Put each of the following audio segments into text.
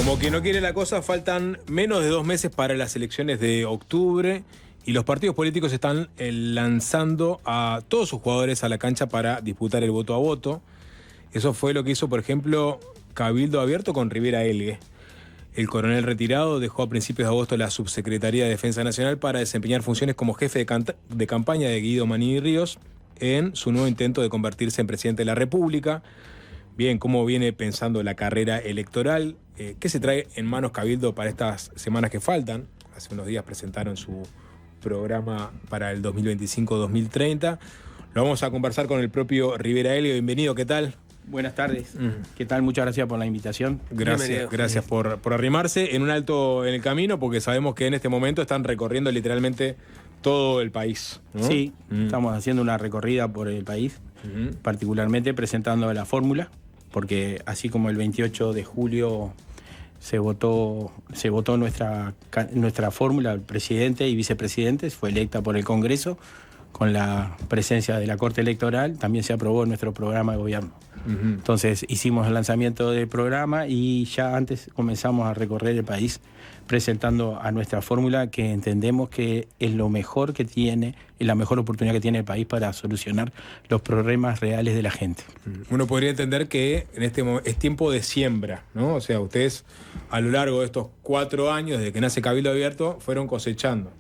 Como que no quiere la cosa, faltan menos de 2 meses para las elecciones de octubre y los partidos políticos están lanzando a todos sus jugadores a la cancha para disputar el voto a voto. Eso fue lo que hizo, por ejemplo, Cabildo Abierto con Rivera Elgue. El coronel retirado dejó a principios de agosto la Subsecretaría de Defensa Nacional para desempeñar funciones como jefe de campaña de Guido Manini Ríos en su nuevo intento de convertirse en presidente de la República. Bien, ¿cómo viene pensando la carrera electoral? ¿Qué se trae en manos Cabildo para estas semanas que faltan? Hace unos días presentaron su programa para el 2025-2030. Lo vamos a conversar con el propio Rivera Elgue. Bienvenido, ¿qué tal? Buenas tardes. ¿Qué tal? Muchas gracias por la invitación. Gracias por arrimarse en un alto en el camino, porque sabemos que en este momento están recorriendo literalmente todo el país, ¿no? Sí, estamos haciendo una recorrida por el país, particularmente presentando la fórmula, porque así como el 28 de julio se votó nuestra fórmula, el presidente y vicepresidentes, fue electa por el Congreso, con la presencia de la Corte Electoral, también se aprobó nuestro programa de gobierno. Entonces hicimos el lanzamiento del programa y ya antes comenzamos a recorrer el país presentando a nuestra fórmula, que entendemos que es lo mejor que tiene, es la mejor oportunidad que tiene el país para solucionar los problemas reales de la gente. Uno podría entender que en este momento es tiempo de siembra, ¿no? O sea, ustedes a lo largo de estos 4 años, desde que nace Cabildo Abierto, fueron cosechando.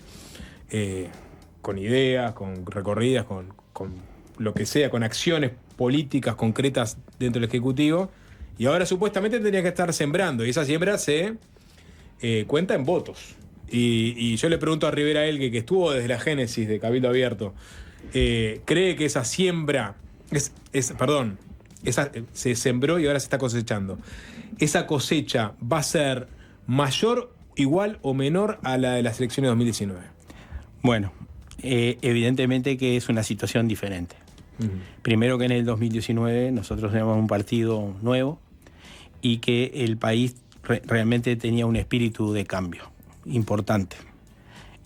Con ideas, con recorridas, con lo que sea, con acciones políticas concretas dentro del Ejecutivo, y ahora supuestamente tendría que estar sembrando, y esa siembra se cuenta en votos. Y yo le pregunto a Rivera Elgue, que estuvo desde la génesis de Cabildo Abierto, ¿cree que esa siembra, se sembró y ahora se está cosechando? ¿Esa cosecha va a ser mayor, igual o menor a la de las elecciones de 2019? Bueno, evidentemente que es una situación diferente. Primero, que en el 2019 nosotros teníamos un partido nuevo y que el país realmente tenía un espíritu de cambio importante.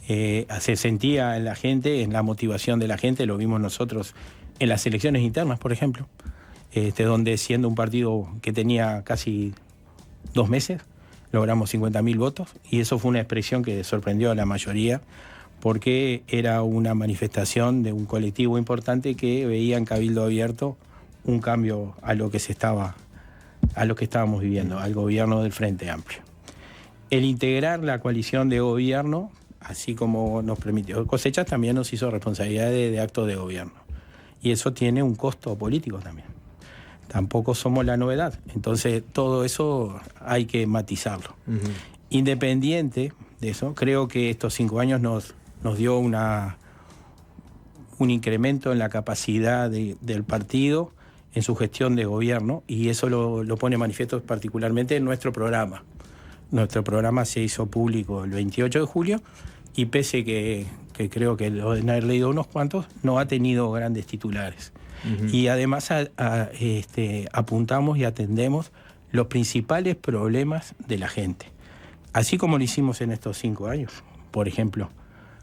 Se sentía en la gente, en la motivación de la gente, lo vimos nosotros en las elecciones internas, por ejemplo, donde siendo un partido que tenía casi 2 meses, logramos 50.000 votos, y eso fue una expresión que sorprendió a la mayoría, porque era una manifestación de un colectivo importante que veía en Cabildo Abierto un cambio a lo que estábamos viviendo, al gobierno del Frente Amplio. El integrar la coalición de gobierno, así como nos permitió cosechas, también nos hizo responsabilidad de actos de gobierno. Y eso tiene un costo político también. Tampoco somos la novedad. Entonces, todo eso hay que matizarlo. Independiente de eso, creo que estos 5 años nos dio un incremento en la capacidad del partido en su gestión de gobierno, y eso lo pone manifiesto particularmente en nuestro programa. Nuestro programa se hizo público el 28 de julio y pese que creo que lo de haber leído unos cuantos, no ha tenido grandes titulares. Y además apuntamos y atendemos los principales problemas de la gente, así como lo hicimos en estos 5 años. Por ejemplo,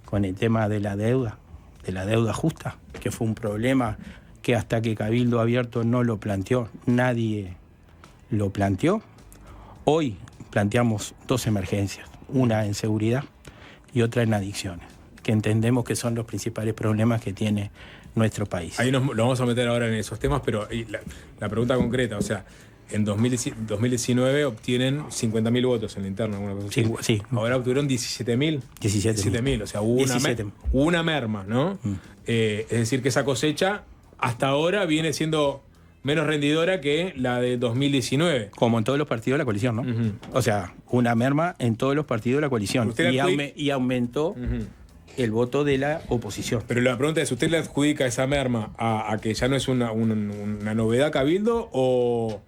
con el tema de la deuda justa, que fue un problema que hasta que Cabildo Abierto no lo planteó, nadie lo planteó. Hoy planteamos 2 emergencias, una en seguridad y otra en adicciones, que entendemos que son los principales problemas que tiene nuestro país. Ahí lo vamos a meter ahora en esos temas, pero la pregunta concreta, o sea, en 2019 obtienen 50.000 votos en la interna, alguna cosa así. Sí. Ahora obtuvieron 17.000. 17.000, o sea, hubo una merma, ¿no? Es decir, que esa cosecha hasta ahora viene siendo menos rendidora que la de 2019. Como en todos los partidos de la coalición, ¿no? O sea, una merma en todos los partidos de la coalición. Y aumentó el voto de la oposición. Pero la pregunta es, ¿usted le adjudica esa merma a que ya no es una novedad Cabildo o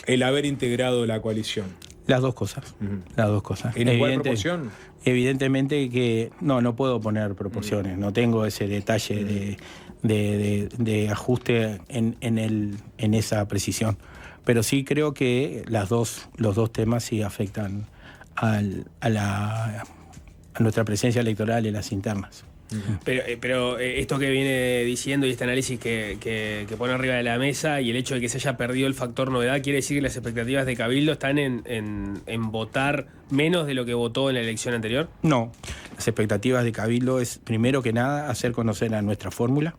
el haber integrado la coalición? Las dos cosas. Las dos cosas. ¿En igual proporción? Evidentemente que no puedo poner proporciones, no tengo ese detalle de ajuste en esa precisión. Pero sí creo que los dos temas sí afectan a nuestra presencia electoral en las internas. Pero esto que viene diciendo y este análisis que pone arriba de la mesa y el hecho de que se haya perdido el factor novedad, ¿quiere decir que las expectativas de Cabildo están en votar menos de lo que votó en la elección anterior? No, las expectativas de Cabildo es, primero que nada, hacer conocer a nuestra fórmula,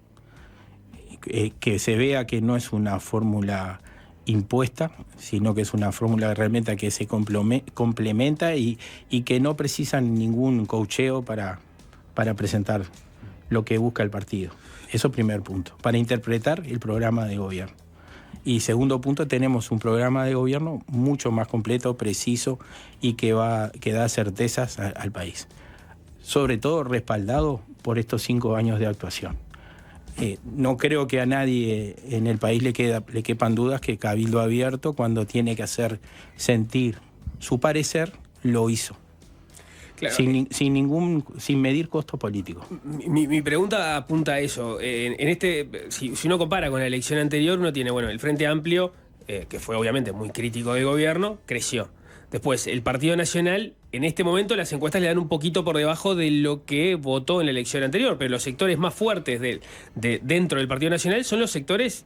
que se vea que no es una fórmula impuesta, sino que es una fórmula realmente que se complementa y que no precisan ningún coacheo para presentar lo que busca el partido. Eso primer punto, para interpretar el programa de gobierno. Y segundo punto, tenemos un programa de gobierno mucho más completo, preciso y que da certezas al país. Sobre todo respaldado por estos 5 años de actuación. No creo que a nadie en el país le quepan dudas que Cabildo Abierto, cuando tiene que hacer sentir su parecer, lo hizo. Claro. Sin medir costo político. Mi pregunta apunta a eso. Si uno compara con la elección anterior, uno tiene, el Frente Amplio, que fue obviamente muy crítico del gobierno, creció. Después, el Partido Nacional, en este momento las encuestas le dan un poquito por debajo de lo que votó en la elección anterior, pero los sectores más fuertes dentro del Partido Nacional son los sectores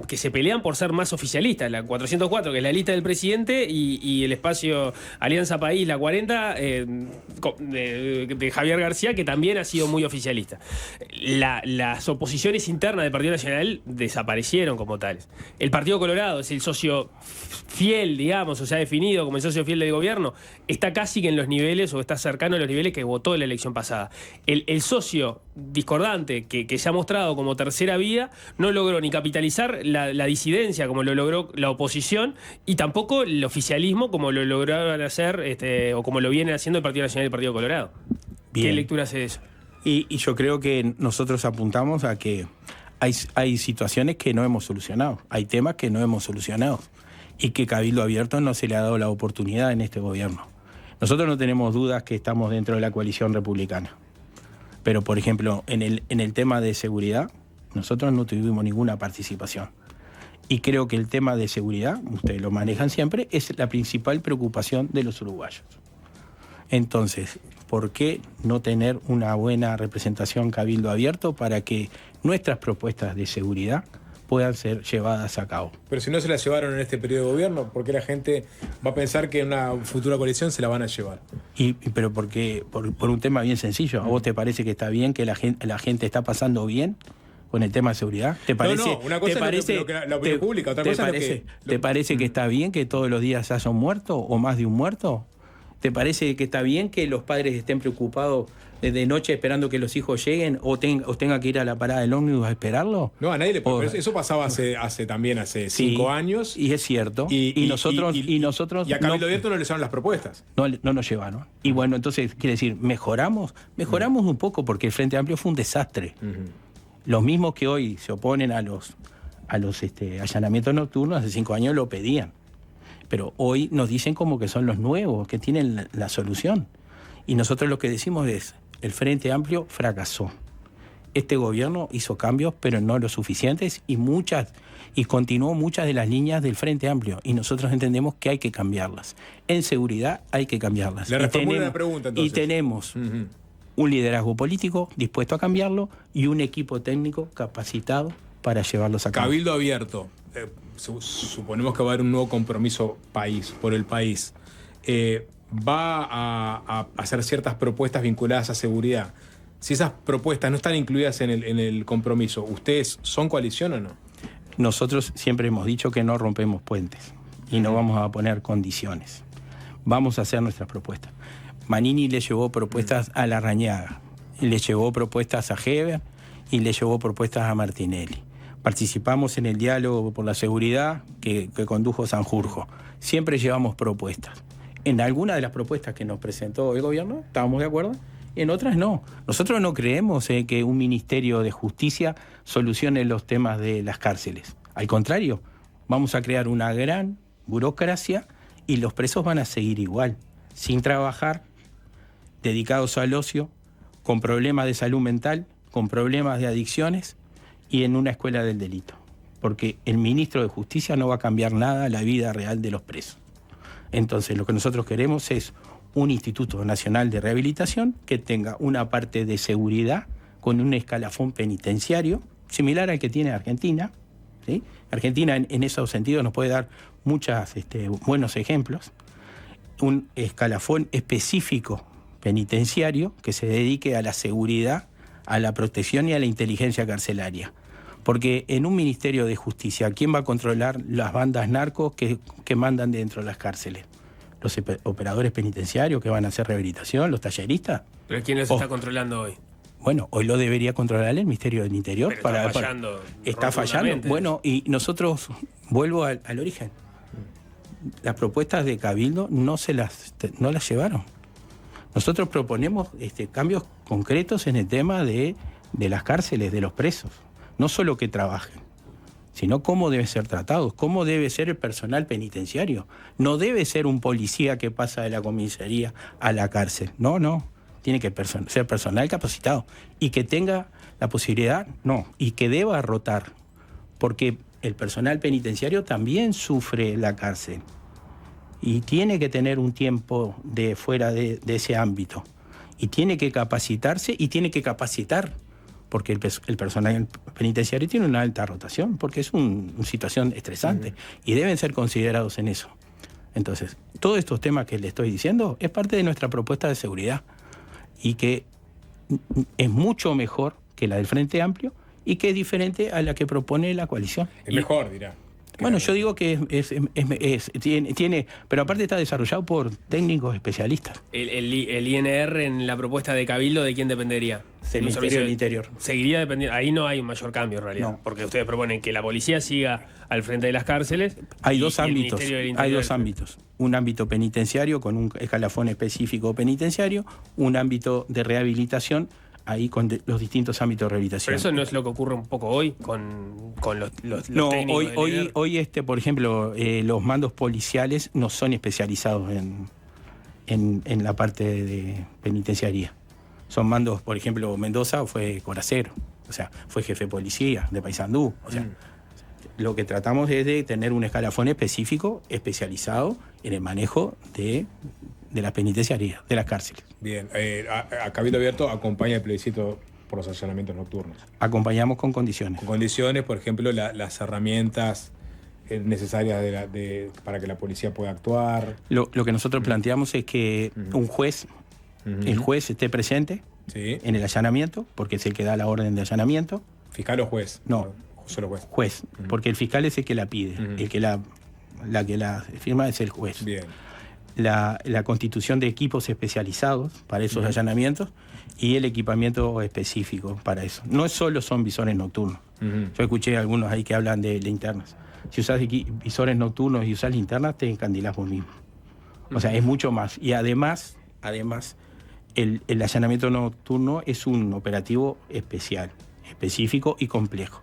que se pelean por ser más oficialistas. La 404, que es la lista del presidente, y el espacio Alianza País, la 40, de Javier García, que también ha sido muy oficialista. Las oposiciones internas del Partido Nacional desaparecieron como tales. El Partido Colorado es el socio fiel, digamos, o sea, definido como el socio fiel del gobierno, está casi que en los niveles, o está cercano a los niveles que votó en la elección pasada. El socio discordante, que se ha mostrado como tercera vía, no logró ni capitalizar la disidencia como lo logró la oposición, y tampoco el oficialismo como lo lograron hacer o como lo viene haciendo el Partido Nacional y el Partido Colorado. Bien. ¿Qué lectura hace de eso? Y yo creo que nosotros apuntamos a que hay situaciones que no hemos solucionado, hay temas que no hemos solucionado y que Cabildo Abierto no se le ha dado la oportunidad en este gobierno. Nosotros no tenemos dudas que estamos dentro de la coalición republicana, pero por ejemplo en el tema de seguridad nosotros no tuvimos ninguna participación. Y creo que el tema de seguridad, ustedes lo manejan siempre, es la principal preocupación de los uruguayos. Entonces, ¿por qué no tener una buena representación Cabildo Abierto para que nuestras propuestas de seguridad puedan ser llevadas a cabo? Pero si no se las llevaron en este periodo de gobierno, ¿por qué la gente va a pensar que en una futura coalición se la van a llevar? Pero porque por un tema bien sencillo. ¿A vos te parece que está bien, que la gente está pasando bien con el tema de seguridad? ¿Te parece, no, una cosa es lo que la opinión pública, otra cosa es ¿Te parece que está bien que todos los días haya un muerto o más de un muerto? ¿Te parece que está bien que los padres estén preocupados de noche esperando que los hijos lleguen o tenga que ir a la parada del ómnibus a esperarlo? No, a nadie le parece. Eso pasaba hace 5 años. Y es cierto. Y nosotros y a Cabildo Abierto no le llevaron las propuestas. No nos llevaron. Y bueno, entonces, quiere decir, mejoramos un poco, porque el Frente Amplio fue un desastre. Los mismos que hoy se oponen a los allanamientos nocturnos, hace 5 años lo pedían. Pero hoy nos dicen como que son los nuevos, que tienen la solución. Y nosotros lo que decimos es, el Frente Amplio fracasó. Este gobierno hizo cambios, pero no los suficientes, y continuó muchas de las líneas del Frente Amplio. Y nosotros entendemos que hay que cambiarlas. En seguridad hay que cambiarlas. Le reformulo la pregunta, entonces. Y tenemos un liderazgo político dispuesto a cambiarlo y un equipo técnico capacitado para llevarlos a cabo. Cabildo Abierto. Suponemos que va a haber un nuevo compromiso por el país. Va a hacer ciertas propuestas vinculadas a seguridad. Si esas propuestas no están incluidas en el compromiso, ¿ustedes son coalición o no? Nosotros siempre hemos dicho que no rompemos puentes y no vamos a poner condiciones. Vamos a hacer nuestras propuestas. Manini le llevó propuestas a Larrañaga, le llevó propuestas a Heber y le llevó propuestas a Martinelli. Participamos en el diálogo por la seguridad que condujo Sanjurjo. Siempre llevamos propuestas. En algunas de las propuestas que nos presentó el gobierno estábamos de acuerdo, en otras no. Nosotros no creemos que un Ministerio de Justicia solucione los temas de las cárceles. Al contrario, vamos a crear una gran burocracia y los presos van a seguir igual, sin trabajar, dedicados al ocio, con problemas de salud mental, con problemas de adicciones y en una escuela del delito. Porque el ministro de Justicia no va a cambiar nada la vida real de los presos. Entonces, lo que nosotros queremos es un Instituto Nacional de Rehabilitación que tenga una parte de seguridad con un escalafón penitenciario, similar al que tiene Argentina, ¿sí? Argentina en esos sentidos nos puede dar muchos buenos ejemplos. Un escalafón específico penitenciario que se dedique a la seguridad, a la protección y a la inteligencia carcelaria. Porque en un Ministerio de Justicia, ¿quién va a controlar las bandas narcos que mandan dentro de las cárceles? ¿Los operadores penitenciarios que van a hacer rehabilitación? ¿Los talleristas? ¿Pero quién los está controlando hoy? Bueno, hoy lo debería controlar el Ministerio del Interior. Pero está fallando. Está fallando. Bueno, y nosotros, vuelvo al origen. Las propuestas de Cabildo no las llevaron. Nosotros proponemos cambios concretos en el tema de las cárceles, de los presos. No solo que trabajen, sino cómo deben ser tratados, cómo debe ser el personal penitenciario. No debe ser un policía que pasa de la comisaría a la cárcel. No. Tiene que ser personal capacitado y que tenga la posibilidad, y que deba rotar, porque el personal penitenciario también sufre la cárcel y tiene que tener un tiempo de fuera de ese ámbito y tiene que capacitarse y tiene que capacitar, porque el personal penitenciario tiene una alta rotación, porque es una situación estresante y deben ser considerados en eso. Entonces, todos estos temas que le estoy diciendo es parte de nuestra propuesta de seguridad y que es mucho mejor que la del Frente Amplio y que es diferente a la que propone la coalición. Es mejor, dirá. Bueno, yo digo que tiene, pero aparte está desarrollado por técnicos especialistas. ¿El INR en la propuesta de Cabildo de quién dependería? Del Ministerio del Interior. Seguiría dependiendo. Ahí no hay un mayor cambio en realidad. No. Porque ustedes proponen que la policía siga al frente de las cárceles. Hay dos ámbitos. Un ámbito penitenciario con un escalafón específico penitenciario, un ámbito de rehabilitación, ahí con los distintos ámbitos de rehabilitación. Pero eso no es lo que ocurre un poco hoy con los no, técnicos hoy por ejemplo, los mandos policiales no son especializados en la parte de penitenciaría. Son mandos, por ejemplo, Mendoza fue coracero, o sea, fue jefe de policía de Paysandú. O sea, lo que tratamos es de tener un escalafón específico, especializado en el manejo de la penitenciaría, de las cárceles. Bien, a Cabildo Abierto acompaña el plebiscito por los allanamientos nocturnos. Acompañamos con condiciones. Con condiciones, por ejemplo, las herramientas necesarias para que la policía pueda actuar. Lo que nosotros planteamos es que un juez, el juez esté presente en el allanamiento, porque es el que da la orden de allanamiento. ¿Fiscal o juez? No, solo juez. Juez, porque el fiscal es el que la pide, el que la firma es el juez. Bien. La constitución de equipos especializados para esos allanamientos y el equipamiento específico para eso. No solo son visores nocturnos. Yo escuché a algunos ahí que hablan de linternas. Si usás visores nocturnos y usás linternas, te encandilás vos mismo. O sea, es mucho más. Y además el allanamiento nocturno es un operativo especial, específico y complejo.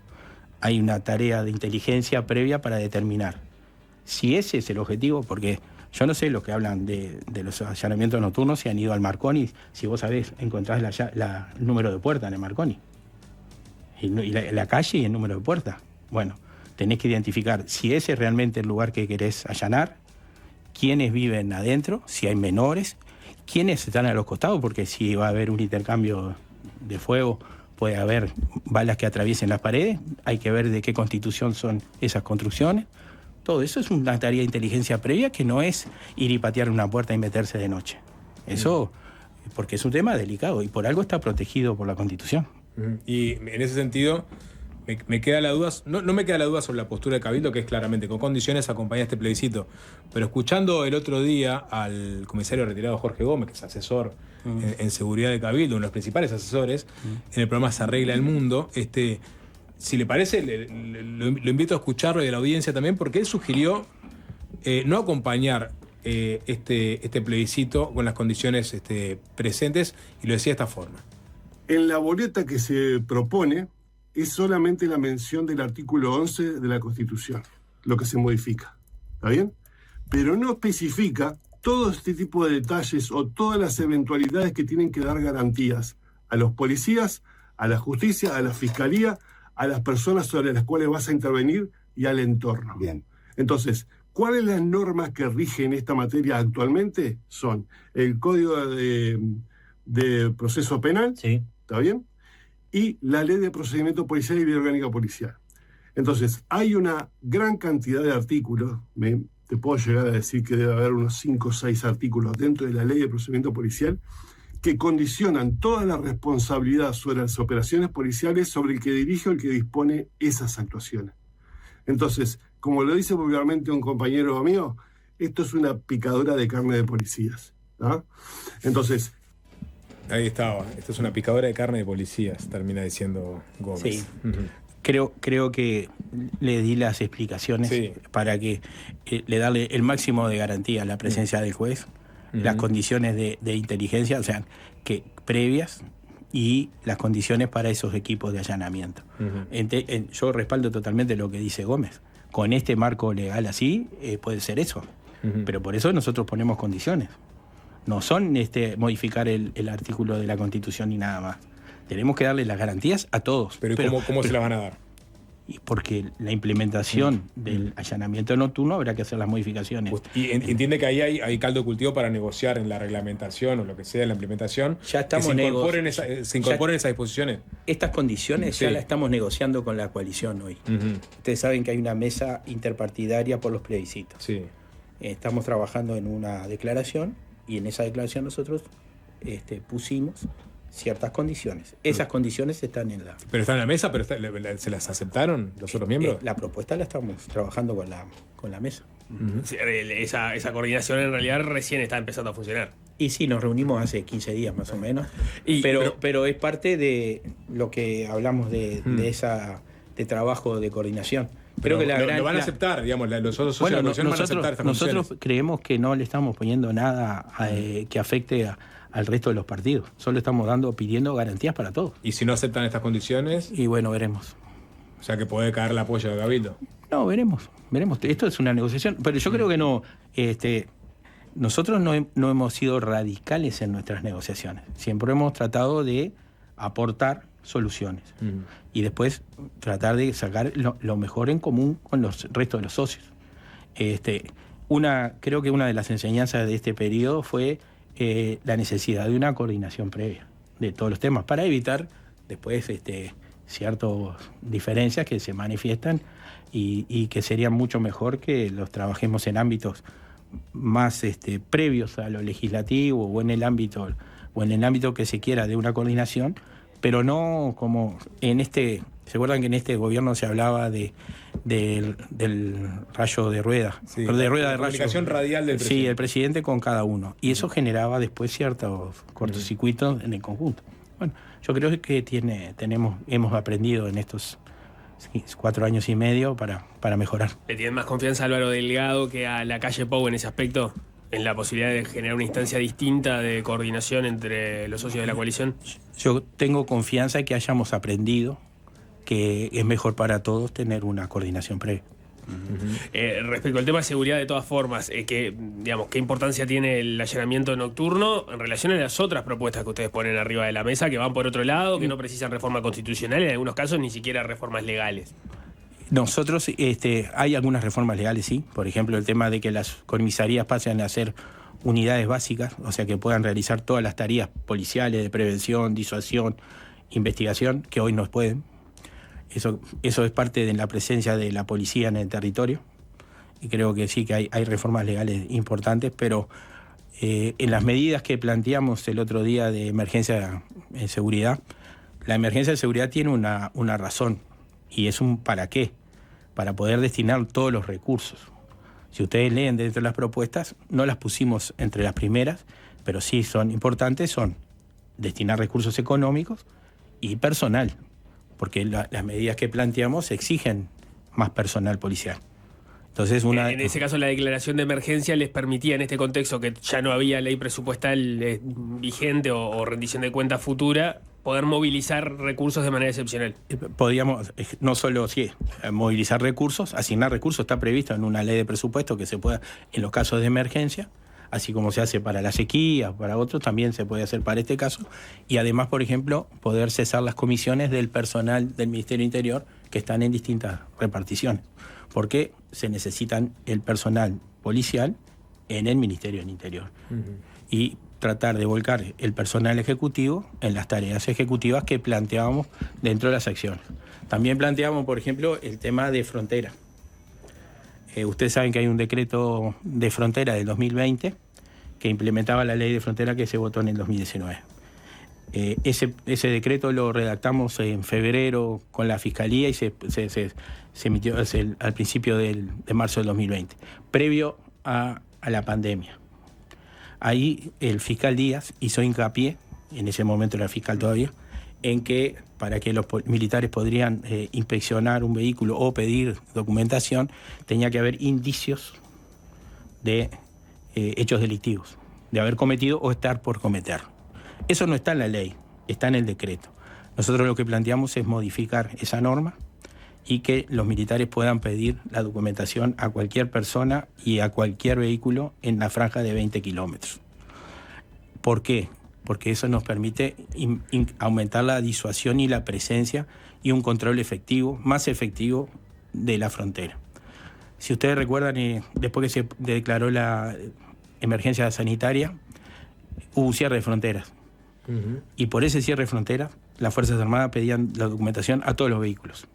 Hay una tarea de inteligencia previa para determinar si ese es el objetivo, porque yo no sé los que hablan de los allanamientos nocturnos si han ido al Marconi, si vos sabés, encontrás el número de puerta en el Marconi. Y la calle y el número de puerta. Bueno, tenés que identificar si ese es realmente el lugar que querés allanar, quiénes viven adentro, si hay menores, quiénes están a los costados, porque si va a haber un intercambio de fuego, puede haber balas que atraviesen las paredes, hay que ver de qué constitución son esas construcciones. Todo eso es una tarea de inteligencia previa que no es ir y patear una puerta y meterse de noche. Eso, porque es un tema delicado y por algo está protegido por la Constitución. Y en ese sentido, me queda la duda, no me queda la duda sobre la postura de Cabildo, que es claramente con condiciones acompañar este plebiscito. Pero escuchando el otro día al comisario retirado Jorge Gómez, que es asesor en seguridad de Cabildo, uno de los principales asesores, en el programa Se Arregla el Mundo, si le parece, lo invito a escucharlo y a la audiencia también, porque él sugirió no acompañar este plebiscito con las condiciones presentes, y lo decía de esta forma. En la boleta que se propone es solamente la mención del artículo 11 de la Constitución, lo que se modifica, ¿está bien? Pero no especifica todo este tipo de detalles o todas las eventualidades que tienen que dar garantías a los policías, a la justicia, a la fiscalía, a las personas sobre las cuales vas a intervenir y al entorno. Bien. Entonces, ¿cuáles las normas que rigen esta materia actualmente? Son el Código de Proceso Penal, Sí. ¿está bien? y la ley de procedimiento policial y ley orgánica policial. Entonces, hay una gran cantidad de artículos, te puedo llegar a decir que debe haber unos 5 o 6 artículos dentro de la ley de procedimiento policial que condicionan toda la responsabilidad sobre las operaciones policiales sobre el que dirige o el que dispone esas actuaciones. Entonces, como lo dice popularmente un compañero mío, esto es una picadora de carne de policías, ¿no? Entonces... Ahí estaba. Esto es una picadora de carne de policías, termina diciendo Gómez. Sí. Creo que le di las explicaciones para que le darle el máximo de garantía a la presencia del juez, las condiciones de inteligencia, o sea, que previas, y las condiciones para esos equipos de allanamiento. Yo respaldo totalmente lo que dice Gómez. Con este marco legal así, puede ser eso. Pero por eso nosotros ponemos condiciones. No son modificar el artículo de la Constitución ni nada más. Tenemos que darle las garantías a todos. Pero ¿cómo se las van a dar? Porque la implementación del allanamiento nocturno habrá que hacer las modificaciones. Y entiende que ahí hay caldo de cultivo para negociar en la reglamentación o lo que sea en la implementación. Ya estamos se incorporen esas disposiciones. Estas condiciones ya las estamos negociando con la coalición hoy. Ustedes saben que hay una mesa interpartidaria por los plebiscitos. Sí. Estamos trabajando en una declaración y en esa declaración nosotros pusimos ciertas condiciones. Esas condiciones están en la... Pero están en la mesa, pero ¿se las aceptaron los otros miembros? La propuesta la estamos trabajando con la mesa. Sí, esa coordinación en realidad recién está empezando a funcionar. Y sí, nos reunimos hace 15 días más o menos. Pero es parte de lo que hablamos de trabajo de coordinación. Creo que lo van a aceptar, digamos, los otros socios de la coalición van a aceptar estas condiciones. Nosotros creemos que no le estamos poniendo nada que afecte al resto de los partidos. Solo estamos pidiendo garantías para todos. ¿Y si no aceptan estas condiciones? Y bueno, veremos. O sea, que puede caer el apoyo de Cabildo. No, veremos. Esto es una negociación. Pero yo creo que no. Nosotros no hemos sido radicales en nuestras negociaciones. Siempre hemos tratado de aportar soluciones. Y después tratar de sacar lo mejor en común con los restos de los socios. Creo que una de las enseñanzas de este periodo fue la necesidad de una coordinación previa de todos los temas para evitar después ciertas diferencias que se manifiestan y que sería mucho mejor que los trabajemos en ámbitos más previos a lo legislativo o en el ámbito que se quiera de una coordinación, pero no como ¿se acuerdan que en este gobierno se hablaba del rayo de rueda? Sí, de rueda de comunicación radial del presidente. Sí, el presidente con cada uno. Y eso generaba después ciertos cortocircuitos en el conjunto. Bueno, yo creo que hemos aprendido en estos 4 años y medio para mejorar. ¿Le tienen más confianza a Álvaro Delgado que a la calle Pou en ese aspecto? ¿En la posibilidad de generar una instancia distinta de coordinación entre los socios de la coalición? Yo tengo confianza en que hayamos aprendido que es mejor para todos tener una coordinación previa. Respecto al tema de seguridad, de todas formas, ¿qué importancia tiene el allanamiento nocturno en relación a las otras propuestas que ustedes ponen arriba de la mesa, que van por otro lado, que no precisan reforma constitucional, en algunos casos ni siquiera reformas legales? Nosotros, hay algunas reformas legales, sí. Por ejemplo, el tema de que las comisarías pasen a ser unidades básicas, o sea, que puedan realizar todas las tareas policiales de prevención, disuasión, investigación, que hoy no pueden. Eso es parte de la presencia de la policía en el territorio. Y creo que sí, que hay reformas legales importantes, pero en las medidas que planteamos el otro día de emergencia en seguridad, la emergencia de seguridad tiene una razón, y es un para qué, para poder destinar todos los recursos. Si ustedes leen dentro de las propuestas, no las pusimos entre las primeras, pero sí son importantes, son destinar recursos económicos y personal, porque las medidas que planteamos exigen más personal policial. Entonces, en ese caso, la declaración de emergencia les permitía, en este contexto que ya no había ley presupuestal vigente o rendición de cuentas futura, poder movilizar recursos de manera excepcional. Podíamos no solo movilizar recursos, asignar recursos, está previsto en una ley de presupuesto que se pueda, en los casos de emergencia, así como se hace para la sequía, para otros, también se puede hacer para este caso. Y además, por ejemplo, poder cesar las comisiones del personal del Ministerio Interior que están en distintas reparticiones, porque se necesitan el personal policial en el Ministerio del Interior. Y tratar de volcar el personal ejecutivo en las tareas ejecutivas que planteábamos dentro de las acciones. También planteamos, por ejemplo, el tema de frontera. Ustedes saben que hay un decreto de frontera del 2020 que implementaba la ley de frontera que se votó en el 2019. Ese decreto lo redactamos en febrero con la Fiscalía y se emitió al principio de marzo del 2020, previo a la pandemia. Ahí el fiscal Díaz hizo hincapié, en ese momento era fiscal todavía, en que para que los militares podrían inspeccionar un vehículo o pedir documentación, tenía que haber indicios de hechos delictivos, de haber cometido o estar por cometer. Eso no está en la ley, está en el decreto. Nosotros lo que planteamos es modificar esa norma y que los militares puedan pedir la documentación a cualquier persona y a cualquier vehículo en la franja de 20 kilómetros. ¿Por qué? Porque eso nos permite aumentar la disuasión y la presencia y un control efectivo, más efectivo de la frontera. Si ustedes recuerdan, después que se declaró la emergencia sanitaria, hubo un cierre de fronteras. Uh-huh. Y por ese cierre de fronteras, las Fuerzas Armadas pedían la documentación a todos los vehículos.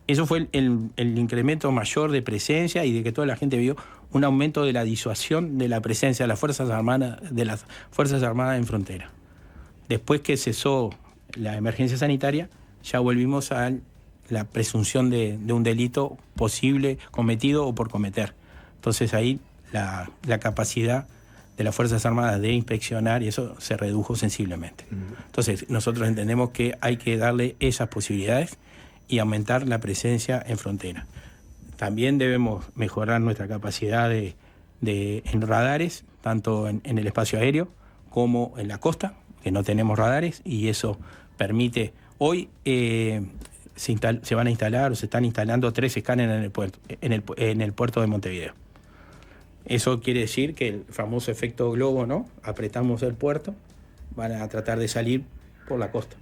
Eso fue el incremento mayor de presencia y de que toda la gente vio un aumento de la disuasión de la presencia de las Fuerzas Armadas en frontera. Después que cesó la emergencia sanitaria, ya volvimos a la presunción de un delito posible, cometido o por cometer. Entonces ahí la capacidad de las Fuerzas Armadas de inspeccionar y eso se redujo sensiblemente. Entonces nosotros entendemos que hay que darle esas posibilidades y aumentar la presencia en frontera. También debemos mejorar nuestra capacidad en radares, tanto en el espacio aéreo como en la costa, que no tenemos radares, y eso permite... Hoy se van a instalar o se están instalando 3 escáneres en el puerto de Montevideo. Eso quiere decir que el famoso efecto globo, ¿no? Apretamos el puerto, van a tratar de salir por la costa.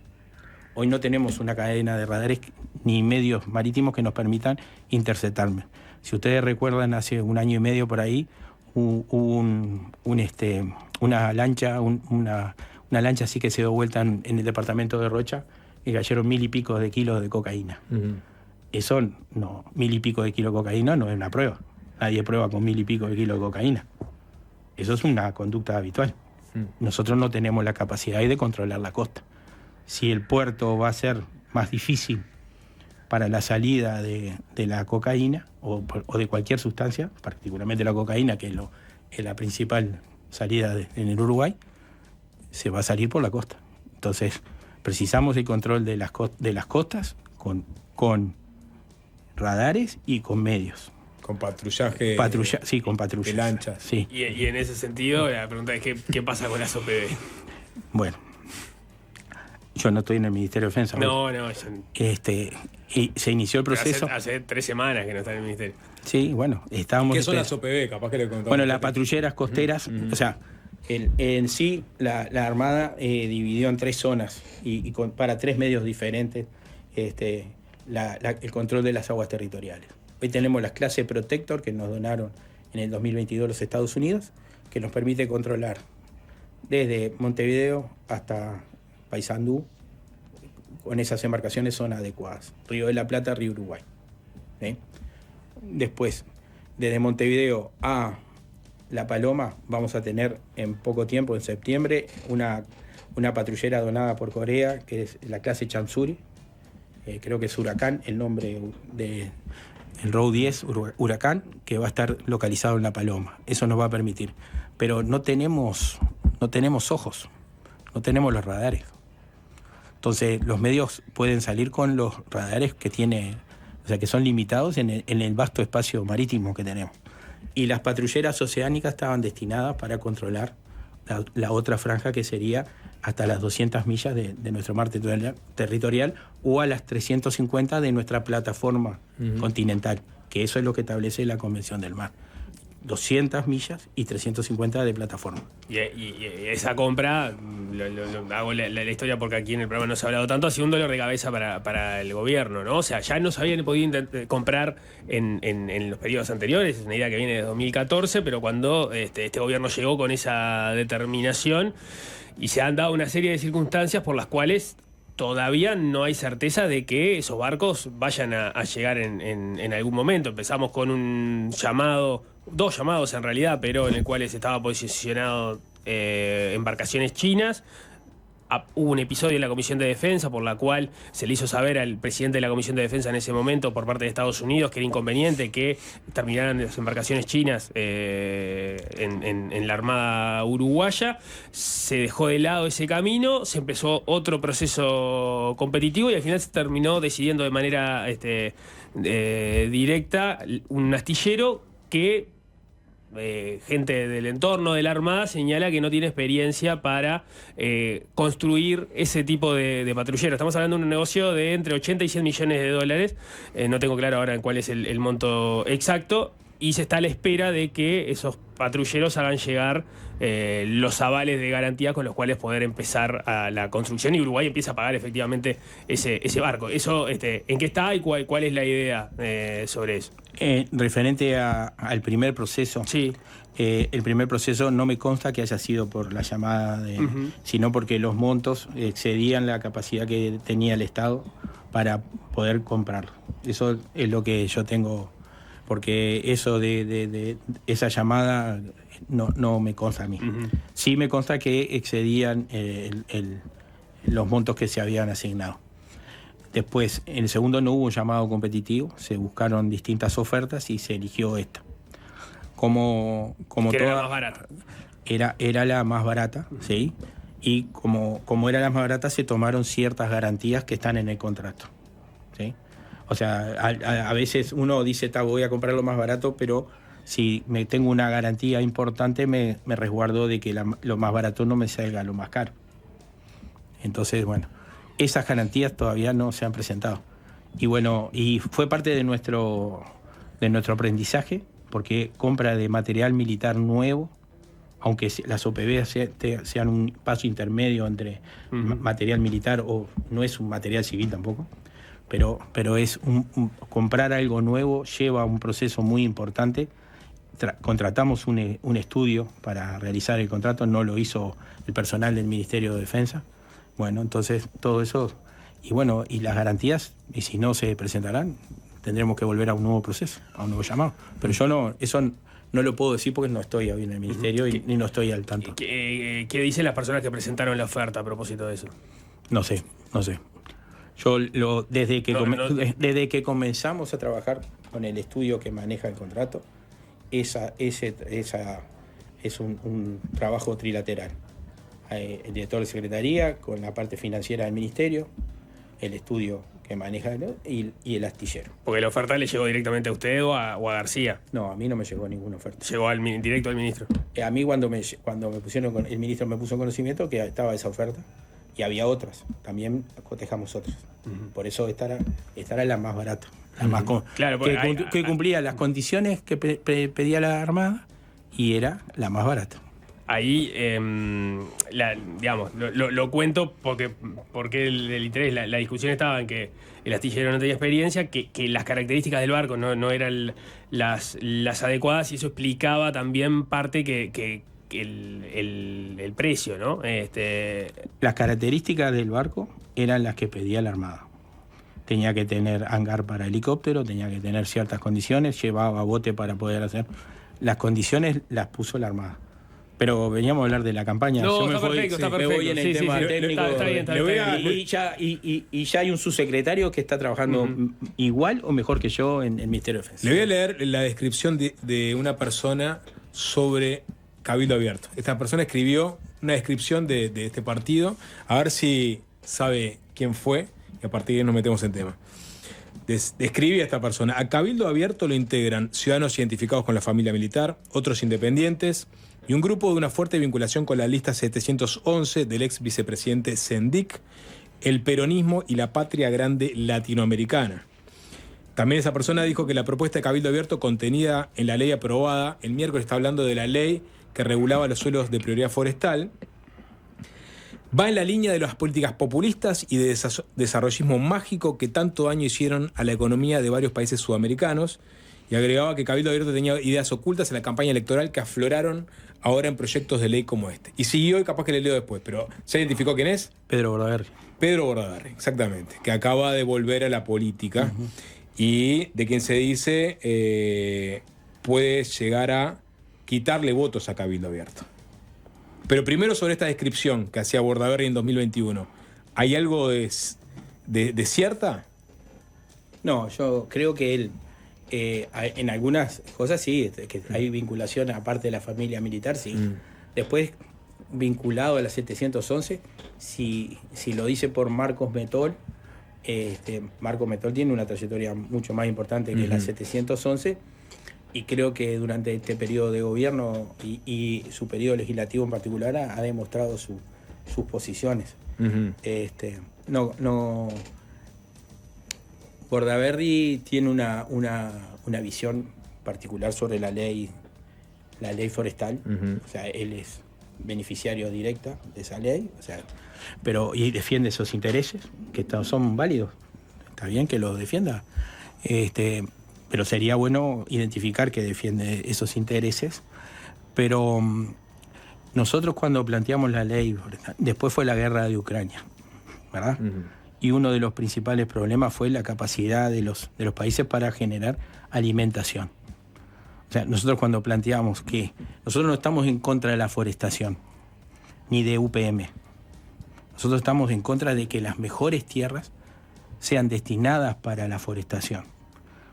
Hoy no tenemos una cadena de radares ni medios marítimos que nos permitan interceptarme. Si ustedes recuerdan, hace un año y medio por ahí, hubo una lancha así que se dio vuelta en el departamento de Rocha y cayeron 1.000 y pico de kilos de cocaína. Uh-huh. Eso no, 1.000 y pico de kilos de cocaína no es una prueba. Nadie prueba con 1.000 y pico de kilos de cocaína. Eso es una conducta habitual. Nosotros no tenemos la capacidad de controlar la costa. Si el puerto va a ser más difícil para la salida de la cocaína o de cualquier sustancia, particularmente la cocaína, que es la principal salida en el Uruguay, se va a salir por la costa. Entonces, precisamos el control de las costas con radares y con medios. Con patrullaje. Sí, con patrullas. De lanchas. Sí. Y en ese sentido, la pregunta es: ¿qué pasa con las OPB? Bueno, yo no estoy en el Ministerio de Defensa. No. Y se inició el proceso. Hace 3 semanas que no está en el Ministerio. Sí, bueno, estábamos. ¿Qué son las OPB? Capaz que le contamos. Bueno, las patrulleras costeras, o sea, en sí, la Armada dividió en 3 zonas y para 3 medios diferentes el control de las aguas territoriales. Hoy tenemos las clases Protector que nos donaron en el 2022 los Estados Unidos, que nos permite controlar desde Montevideo hasta Paysandú. Con esas embarcaciones son adecuadas. Río de la Plata, Río Uruguay. Después, desde Montevideo a La Paloma, vamos a tener en poco tiempo, en septiembre, una patrullera donada por Corea, que es la clase Chamsuri. Creo que es Huracán, el nombre del Row 10, Huracán, que va a estar localizado en La Paloma. Eso nos va a permitir. Pero no tenemos ojos, no tenemos los radares. Entonces, los medios pueden salir con los radares que que son limitados en el vasto espacio marítimo que tenemos. Y las patrulleras oceánicas estaban destinadas para controlar la otra franja, que sería hasta las 200 millas de nuestro mar territorial o a las 350 de nuestra plataforma continental, que eso es lo que establece la Convención del Mar. 200 millas y 350 de plataforma. Y esa compra, hago la historia porque aquí en el programa no se ha hablado tanto, ha sido un dolor de cabeza para el gobierno, ¿no? O sea, ya no se habían podido comprar en los periodos anteriores, es una idea que viene de 2014, pero cuando este gobierno llegó con esa determinación y se han dado una serie de circunstancias por las cuales todavía no hay certeza de que esos barcos vayan a llegar en algún momento. Empezamos con un llamado, 2 llamados en realidad, pero en el cual estaba posicionado embarcaciones chinas. Hubo un episodio en la Comisión de Defensa por la cual se le hizo saber al presidente de la Comisión de Defensa en ese momento por parte de Estados Unidos que era inconveniente que terminaran las embarcaciones chinas en la Armada uruguaya. Se dejó de lado ese camino, se empezó otro proceso competitivo y al final se terminó decidiendo de manera directa un astillero que gente del entorno de la Armada señala que no tiene experiencia para construir ese tipo de patrulleros. Estamos hablando de un negocio de entre 80 y 100 millones de dólares. No tengo claro ahora cuál es el monto exacto. Y se está a la espera de que esos patrulleros hagan llegar los avales de garantía con los cuales poder empezar a la construcción y Uruguay empieza a pagar efectivamente ese barco. Eso, ¿en qué está y cuál es la idea sobre eso? Referente al primer proceso, sí. El primer proceso no me consta que haya sido por la llamada, sino porque los montos excedían la capacidad que tenía el Estado para poder comprarlo. Eso es lo que yo tengo, porque eso de esa llamada no me consta a mí. Sí me consta que excedían los montos que se habían asignado. Después, en el segundo no hubo un llamado competitivo, se buscaron distintas ofertas y se eligió esta. Como que toda, era la más barata. Era la más barata, ¿sí? Y como era la más barata, se tomaron ciertas garantías que están en el contrato, ¿sí? O sea, a veces uno dice, voy a comprar lo más barato, pero si me tengo una garantía importante, me resguardo de que lo más barato no me salga lo más caro. Entonces, bueno, esas garantías todavía no se han presentado. Y bueno, y fue parte de nuestro aprendizaje, porque compra de material militar nuevo, aunque las OPV sean un paso intermedio entre material militar o no es un material civil tampoco, pero es comprar algo nuevo lleva un proceso muy importante. Contratamos un estudio para realizar el contrato, no lo hizo el personal del Ministerio de Defensa. Bueno, entonces todo eso, y bueno, y las garantías, y si no se presentarán, tendremos que volver a un nuevo proceso, a un nuevo llamado. Pero yo eso no lo puedo decir porque no estoy hoy en el Ministerio y no estoy al tanto. ¿Qué dicen las personas que presentaron la oferta a propósito de eso? No sé. Yo desde que comenzamos a trabajar con el estudio que maneja el contrato, esa es un trabajo trilateral. El director de Secretaría con la parte financiera del Ministerio, el estudio que maneja y el astillero. Porque la oferta le llegó directamente a usted o a García. No, a mí no me llegó ninguna oferta. Llegó directo al ministro. A mí cuando me pusieron, el ministro me puso en conocimiento que estaba esa oferta y había otras. También cotejamos otras. Por eso esta era la más barata. La más claro, que cumplía las condiciones que pedía la Armada y era la más barata. Ahí, digamos, lo cuento porque el interés, la discusión estaba en que el astillero no tenía experiencia, que las características del barco no eran las adecuadas y eso explicaba también parte que el precio, ¿no? Las características del barco eran las que pedía la Armada. Tenía que tener hangar para helicóptero, tenía que tener ciertas condiciones, llevaba bote para poder hacer. Las condiciones las puso la Armada. Pero veníamos a hablar de la campaña. No, está perfecto. Me voy en el tema técnico. Está bien. Y ya hay un subsecretario que está trabajando igual o mejor que yo en el Ministerio de Defensa. Le voy a leer la descripción de una persona sobre Cabildo Abierto. Esta persona escribió una descripción de este partido, a ver si sabe quién fue, y a partir de ahí nos metemos en tema. Describía a esta persona: a Cabildo Abierto lo integran ciudadanos identificados con la familia militar, otros independientes y un grupo de una fuerte vinculación con la lista 711 del ex vicepresidente Sendik, el peronismo y la patria grande latinoamericana. También esa persona dijo que la propuesta de Cabildo Abierto contenida en la ley aprobada el miércoles, está hablando de la ley que regulaba los suelos de prioridad forestal, va en la línea de las políticas populistas y de desarrollismo mágico que tanto daño hicieron a la economía de varios países sudamericanos, y agregaba que Cabildo Abierto tenía ideas ocultas en la campaña electoral que afloraron ahora en proyectos de ley como este. Y siguió, y capaz que le leo después, pero ¿se identificó quién es? Pedro Bordaberry. Pedro Bordaberry, exactamente, que acaba de volver a la política y de quien se dice puede llegar a quitarle votos a Cabildo Abierto. Pero primero sobre esta descripción que hacía Bordaberry en 2021, ¿hay algo de cierta? No, yo creo que él, en algunas cosas sí, que hay vinculación aparte de la familia militar, sí. Después, vinculado a la 711, si lo dice por Marcos Metol, Marcos Metol tiene una trayectoria mucho más importante que la 711, y creo que durante este periodo de gobierno y su periodo legislativo en particular ha demostrado sus posiciones. Bordaberry tiene una visión particular sobre la ley forestal. O sea, él es beneficiario directa de esa ley, o sea, y defiende esos intereses que son válidos. Está bien que los defienda, pero sería bueno identificar que defiende esos intereses. Pero nosotros cuando planteamos la ley forestal, después fue la guerra de Ucrania, ¿verdad? Y uno de los principales problemas fue la capacidad de los países para generar alimentación. O sea, nosotros cuando planteamos que nosotros no estamos en contra de la forestación, ni de UPM. Nosotros estamos en contra de que las mejores tierras sean destinadas para la forestación,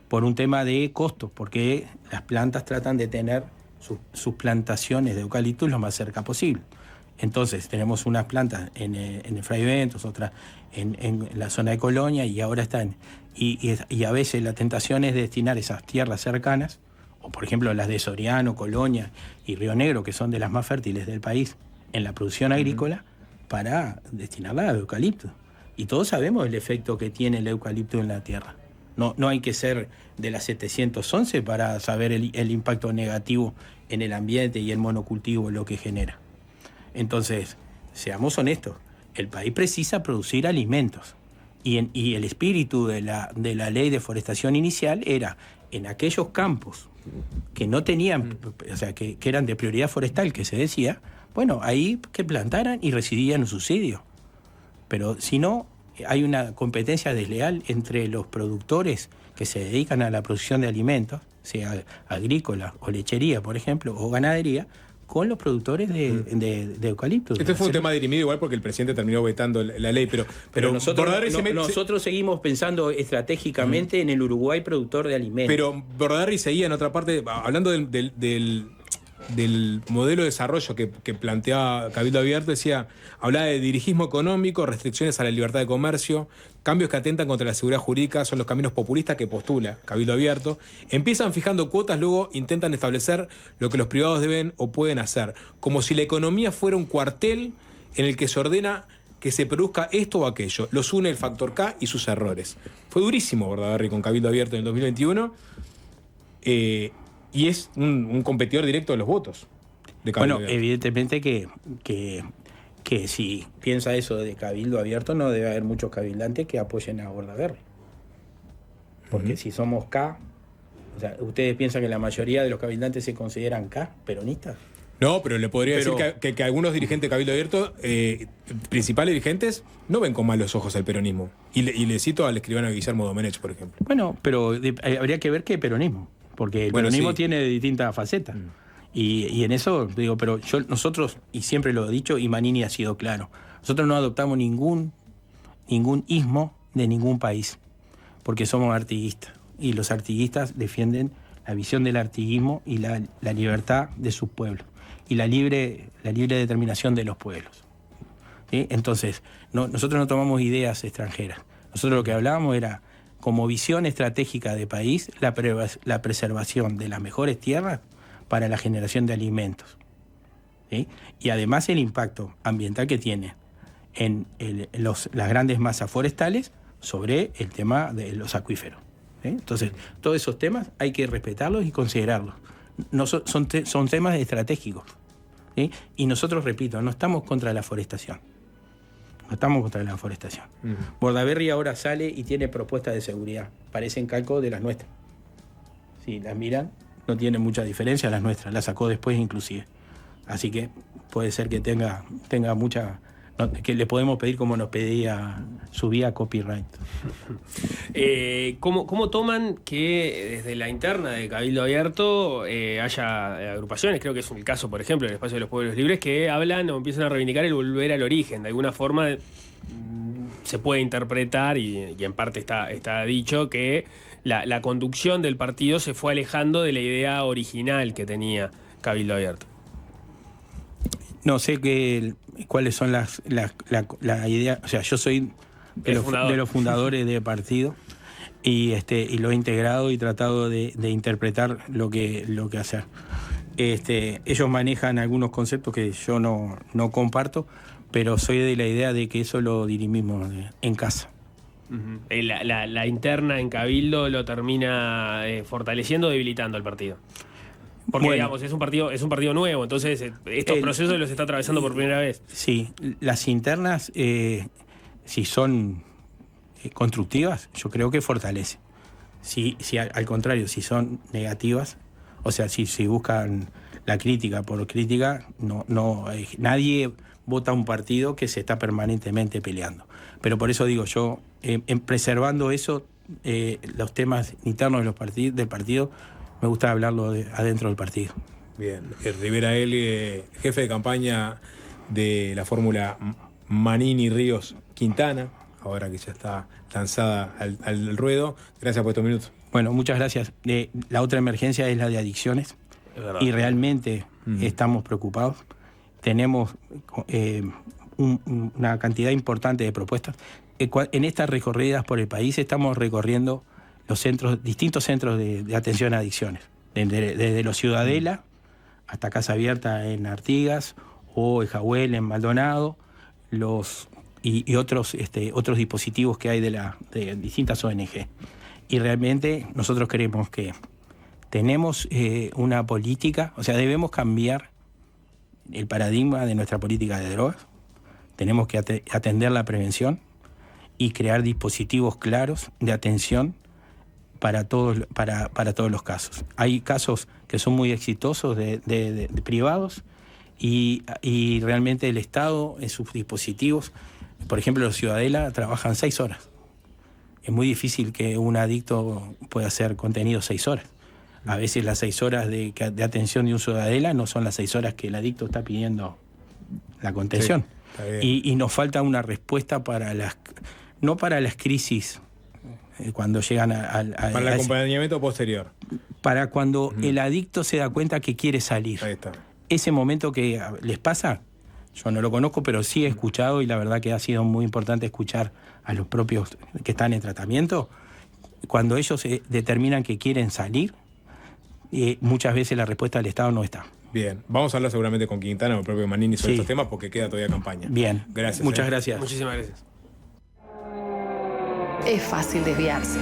por un tema de costos, porque las plantas tratan de tener sus plantaciones de eucaliptus lo más cerca posible. Entonces tenemos unas plantas en el Fray Bentos, otras en la zona de Colonia, y ahora están. Y a veces la tentación es destinar esas tierras cercanas, o por ejemplo las de Soriano, Colonia y Río Negro, que son de las más fértiles del país, en la producción agrícola, para destinarla a eucalipto. Y todos sabemos el efecto que tiene el eucalipto en la tierra. No hay que ser de la 711 para saber el impacto negativo en el ambiente y el monocultivo, lo que genera. Entonces, seamos honestos, el país precisa producir alimentos. Y el espíritu de la ley de forestación inicial era, en aquellos campos que no tenían, o sea, que eran de prioridad forestal, que se decía, bueno, ahí que plantaran y recibían un subsidio. Pero si no, hay una competencia desleal entre los productores que se dedican a la producción de alimentos, sea agrícola o lechería, por ejemplo, o ganadería, con los productores de eucaliptos. Este fue un tema dirimido igual porque el presidente terminó vetando la ley, pero nosotros seguimos pensando estratégicamente en el Uruguay productor de alimentos. Pero Bordaberry seguía en otra parte, hablando del modelo de desarrollo que planteaba Cabildo Abierto, hablaba de dirigismo económico, restricciones a la libertad de comercio, cambios que atentan contra la seguridad jurídica, son los caminos populistas que postula Cabildo Abierto. Empiezan fijando cuotas, luego intentan establecer lo que los privados deben o pueden hacer, como si la economía fuera un cuartel en el que se ordena que se produzca esto o aquello. Los une el factor K y sus errores. Fue durísimo Bordaberry con Cabildo Abierto en el 2021. Y es un competidor directo de los votos de Cabildo Abierto. Evidentemente que si piensa eso de Cabildo Abierto, no debe haber muchos cabildantes que apoyen a Bordaberry. Porque si somos K, o sea, ¿ustedes piensan que la mayoría de los cabildantes se consideran K, peronistas? No, pero le podría decir que algunos dirigentes de Cabildo Abierto, principales dirigentes, no ven con malos ojos al peronismo. Y le cito al escribano Guillermo Domenech, por ejemplo. Bueno, pero habría que ver qué peronismo. Porque el peronismo tiene distintas facetas. Y en eso, digo, pero nosotros, y siempre lo he dicho, y Manini ha sido claro, nosotros no adoptamos ningún ismo de ningún país, porque somos artiguistas. Y los artiguistas defienden la visión del artiguismo y la libertad de sus pueblos, y la libre determinación de los pueblos. ¿Sí? Entonces, nosotros no tomamos ideas extranjeras. Nosotros lo que hablábamos era, como visión estratégica de país, la preservación de las mejores tierras para la generación de alimentos. ¿Sí? Y además el impacto ambiental que tiene en las grandes masas forestales sobre el tema de los acuíferos. Entonces, todos esos temas hay que respetarlos y considerarlos. No son temas estratégicos. ¿Sí? Y nosotros, repito, no estamos contra la forestación. No estamos contra la forestación. Bordaberry ahora sale y tiene propuestas de seguridad. Parecen calco de las nuestras. Si las miran, no tienen mucha diferencia a las nuestras. Las sacó después inclusive. Así que puede ser que tenga mucha... que le podemos pedir como nos pedía su vía copyright. ¿Cómo toman que desde la interna de Cabildo Abierto haya agrupaciones? Creo que es el caso, por ejemplo, en el Espacio de los Pueblos Libres, que hablan o empiezan a reivindicar el volver al origen. De alguna forma se puede interpretar, y en parte está dicho, que la conducción del partido se fue alejando de la idea original que tenía Cabildo Abierto. No sé cuáles son las ideas. O sea, yo soy de los fundadores del partido y lo he integrado y tratado de interpretar lo que hacer. Ellos manejan algunos conceptos que yo no comparto, pero soy de la idea de que eso lo dirimimos en casa. La interna en Cabildo lo termina fortaleciendo o debilitando al partido. Porque, bueno, digamos, es un partido nuevo, entonces estos procesos los está atravesando por primera vez. Sí, las internas, si son constructivas, yo creo que fortalece. Si al contrario, si son negativas, o sea, si buscan la crítica por crítica, nadie vota un partido que se está permanentemente peleando. Pero por eso digo, yo, en preservando eso, los temas internos del partido, me gusta hablarlo adentro del partido. Bien. Rivera L., jefe de campaña de la fórmula Manini-Ríos Quintana, ahora que ya está lanzada al ruedo. Gracias por estos minutos. Bueno, muchas gracias. La otra emergencia es la de adicciones. Y realmente estamos preocupados. Tenemos una cantidad importante de propuestas. En estas recorridas por el país estamos recorriendo distintos centros de atención a adicciones, desde los Ciudadela hasta Casa Abierta en Artigas o el Jahuel en Maldonado, y otros dispositivos que hay de distintas ONG. Y realmente nosotros creemos que tenemos una política, o sea, debemos cambiar el paradigma de nuestra política de drogas, tenemos que atender la prevención y crear dispositivos claros de atención para todos los casos. Hay casos que son muy exitosos de privados y realmente el Estado en sus dispositivos, por ejemplo, los Ciudadela trabajan 6 horas. Es muy difícil que un adicto pueda hacer contenido 6 horas. A veces las 6 horas de atención de un Ciudadela no son las 6 horas que el adicto está pidiendo la contención. Sí, y nos falta una respuesta no para las crisis cuando llegan para el acompañamiento posterior. Para cuando el adicto se da cuenta que quiere salir. Ahí está. Ese momento que les pasa, yo no lo conozco, pero sí he escuchado, y la verdad que ha sido muy importante escuchar a los propios que están en tratamiento. Cuando ellos determinan que quieren salir, muchas veces la respuesta del Estado no está. Bien, vamos a hablar seguramente con Quintana o el propio Manini sobre estos temas, porque queda todavía campaña. Bien, gracias. Muchas gracias. Muchísimas gracias. Es fácil desviarse.